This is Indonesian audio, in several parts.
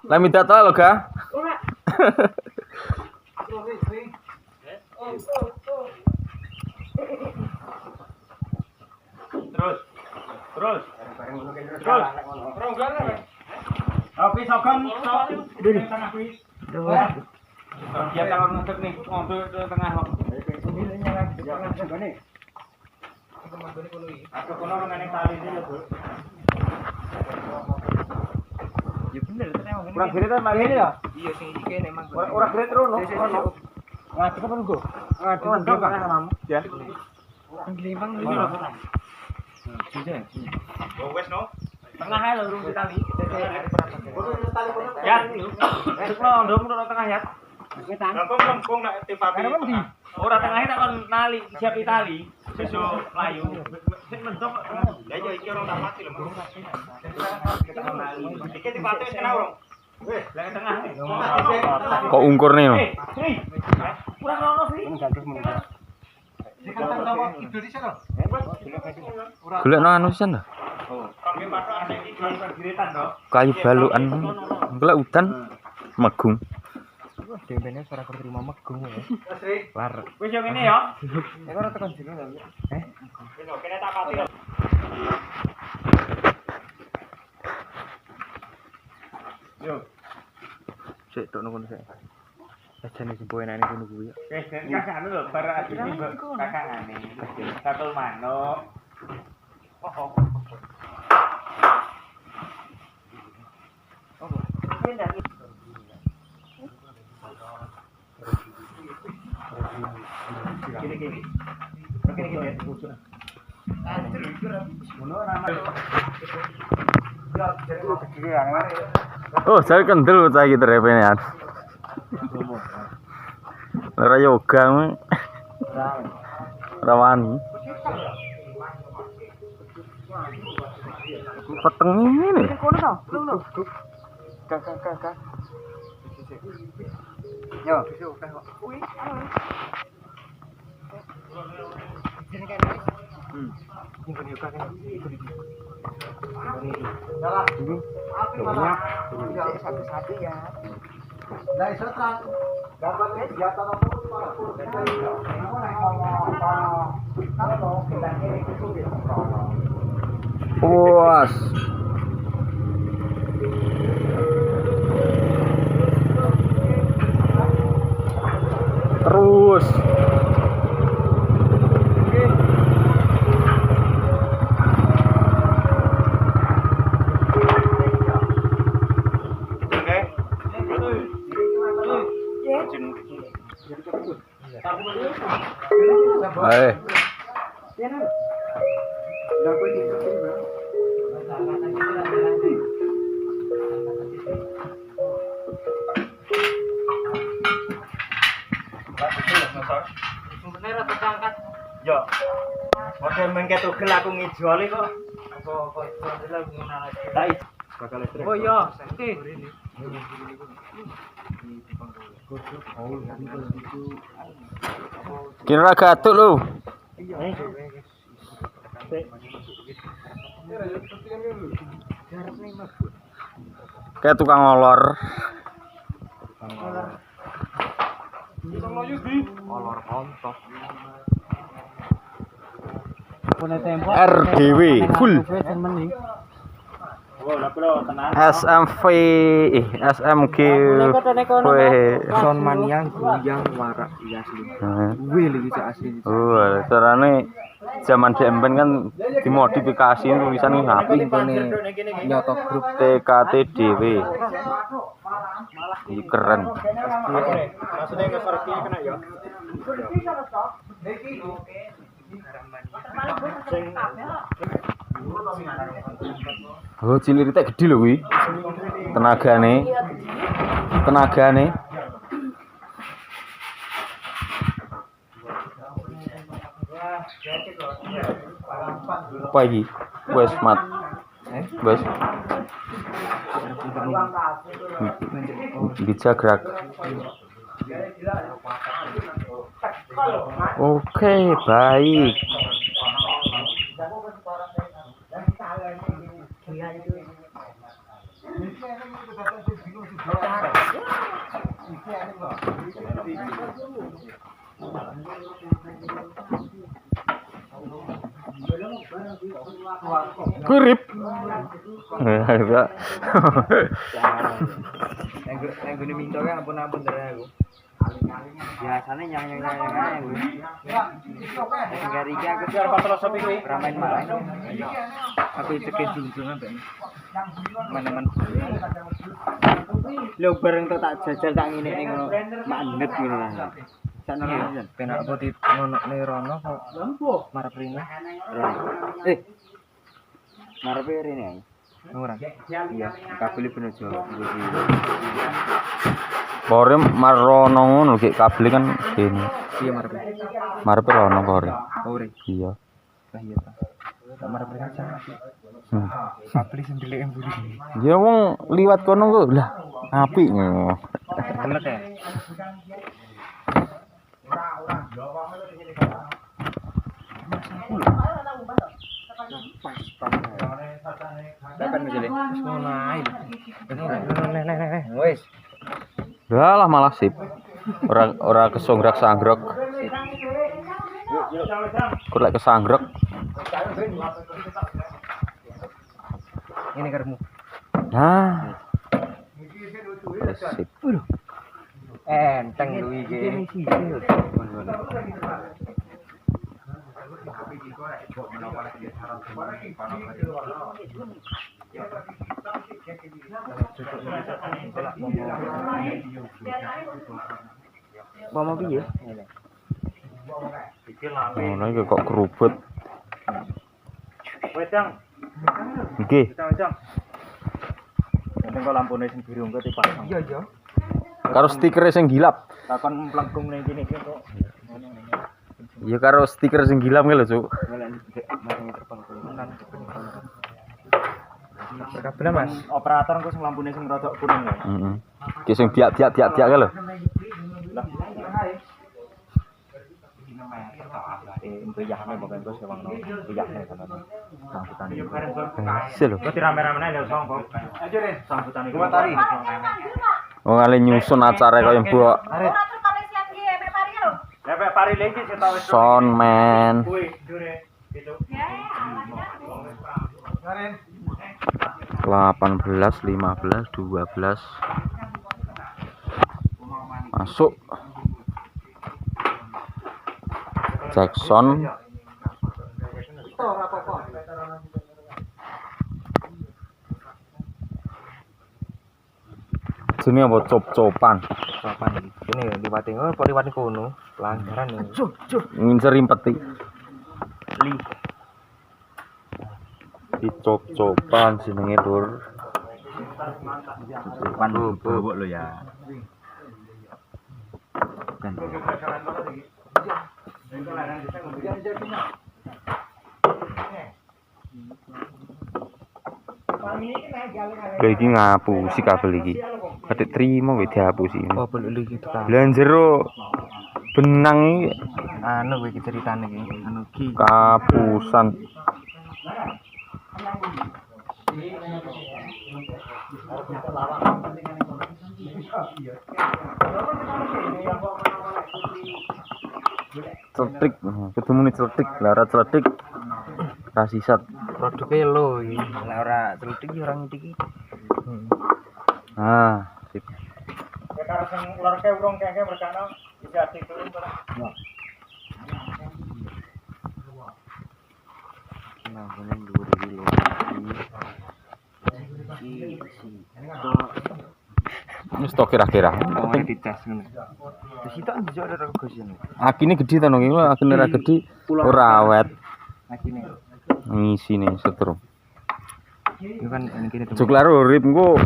Lah minta tolong ga? Terus. Oke, sokon tengah kuwi. Dia tangan ngadeg nih, ngambil ke tengah kok. Aku kono ngene tali iki lho, Bu. Ya bener tenan. Kurang gede ta mari ya? Iya sing iki kene emang. Ora gede terus no. Ngadeg apa nggo? Ngadeg kamu. Ya. Nglimpang iki lho. Oh wes no. Tengah ae lho rung tali. Ya. Sukno ndom tengah ya. Lempung nak tipapi. Ora tengahe tak kon nali siap tali. Sesuk layu. Sing mendok. Ya yo iki ora tak mati lho. Iki tipate wis kena urung. Wis, lek tengah. Kok ungkurne no? Kurang ono sih. Golekno anu sisan to. Kayu balukan. Golek udan megung. Dempene ora terima megung ya. Lar. Wis yo ngene ya. Nek ora tekan jero lho. Wis kene tak pati lho. Yo. Sik tok ngono sik. Ajane sempo enake ngono kuwi. Wis kakak anu lho, bar adine kakakane. Satu manuk. Oh. Oh, saya kendel cah iki trepenean. Ora yoga mah. Rawani. Peteng ini. Kono to, lho. Kak. Yo, wis oke kok. Kuwi. Sini kan. Ini yoga kan. Yalah. Ini satu-satu ya. Lah iso terang. Dapat kegiatan apa Puas. Terus. Hai. Bener atau berangkat? Yo. Oke, mengketu gel aku ngijoli kok. Apa itu aku ngono lagi. Bakal listrik. Oh iya, oke. Kira gatuk lho. Kayak tukang olor. Olor kontok. RDW full. SMV SMG Son maniang guyang warak asli. Kuwi lho iki asli. Oh, carane zaman dempen kan dimodifikasi tulisan iki apik Pintone nyoto grup TKTDW. Iki keren. Maksudnya ngesor iki kena ya. Oh, cilirite gede lho kuwi. Tenagane. Apa iki? Wes mat. Wes. Bisa gerak. Oke, baik. Kurip. Ya. Yang gue minta kan ampun-ampun dari aku. Biasanya yang gue. Yang gari aku Biar filosofi kuwi. ramen malah. Aku itu kedung-dung apa ini? Mana-mana. Lo bareng tuh tak jajal tak ngene ning ngono. Mandet ngono lah. Sana aja. Penak apa di ngono ne rono kok. Marep rene. Marep rene ae. Ora. Iya, kabel penuju. Pore marono ngono ki kabel kan kene. Iya marep. Marepe rono pore. Ore. Iya. Lah iya ta. Tak marep rene aja. Kabel sendiri yang buri. Ya wong liwat kono kok lah apik ngono. Telek ya. Dapat menjadi. Ngono ae. Wes. Lah lah malah sip. Ora kesonggrak-sanggrok. Kok lek kesanggrok. Ini karemu. Nah. Sip. Enteng lu iki. Mau piye? Ngono iki kok kerubut. Wedang. Nggih. Wedang. Penting kok lampune sing biru engko dipasang. Iya, iya. Karo stiker sing gilap. Takon mlengkung ning kene iki kok. Ya karo stiker sing gilap ngene lho, Cuk. Kabel Mas. Operator engko sing lampune sing rodok kuning ya. Heeh. Ki sing biak-biak lho. Untuk yahne bagian bos kewang no. Yahne kan. Sambutan iki. Sih lho. Kok dirame-rame lho song, Bang. Ayo, Ren. Sambutan iki. Gua tari. Wong ale nyusun acara kaya mbok. Ya, Pak Pari lagi saya tahu. Son men. Kuwi, dure gitu. 18, 15, 12. Masuk. Jackson. Sini apa cop-copan? Papan iki. Ini liwate ngono, apa liwate kono? Pelanggaran ini. Ngincer impeti. Li. Di cop-copan jenenge Lur. Pan bobok lo ya. Kan. Lha iki ngapusi kabel iki. Ketik trimo wis dihapusi. Oh, belum iki tekan. Lah jero benang iki Anu iki ceritane iki. Anu ki. kapusan. Celetik, ketemu nih celetik, lara celetik, rasisat. Produknya lo iki. Lah ora celutik iki orang iki. Ah, sip. Ya karo sing lorke urung kengke berkano bisa diturun to. Nah, bener dhuwur iki lho. Wis tok kira-kira. Penting dicas ngono. Terus itu kan dijak ada rego sini. Akine gedhi to nang iki, akine ora gedhi ora awet. Akine. Ngisine setrum. Itu kan ini kene tuh. Juk laro urip engko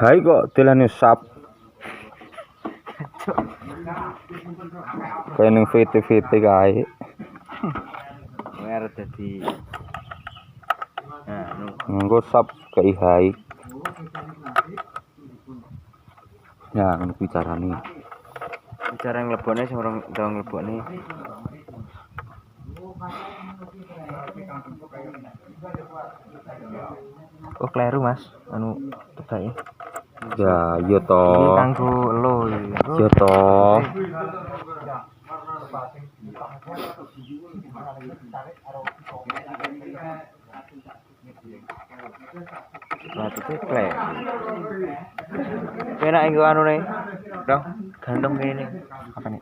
hai kok delane sap. Kayak ning VT kae. Wer dadi nah, Nggo sap kae hai. Ya, ngono bicarane. bicara yang lebone sing orang lebone. Oh kleru Mas, anu tebake. Ya, yo Iki to. kanggo elo Yo to. Berarti klek. Enak nggo anu ne. Dong, gandeng kene. Apa nih?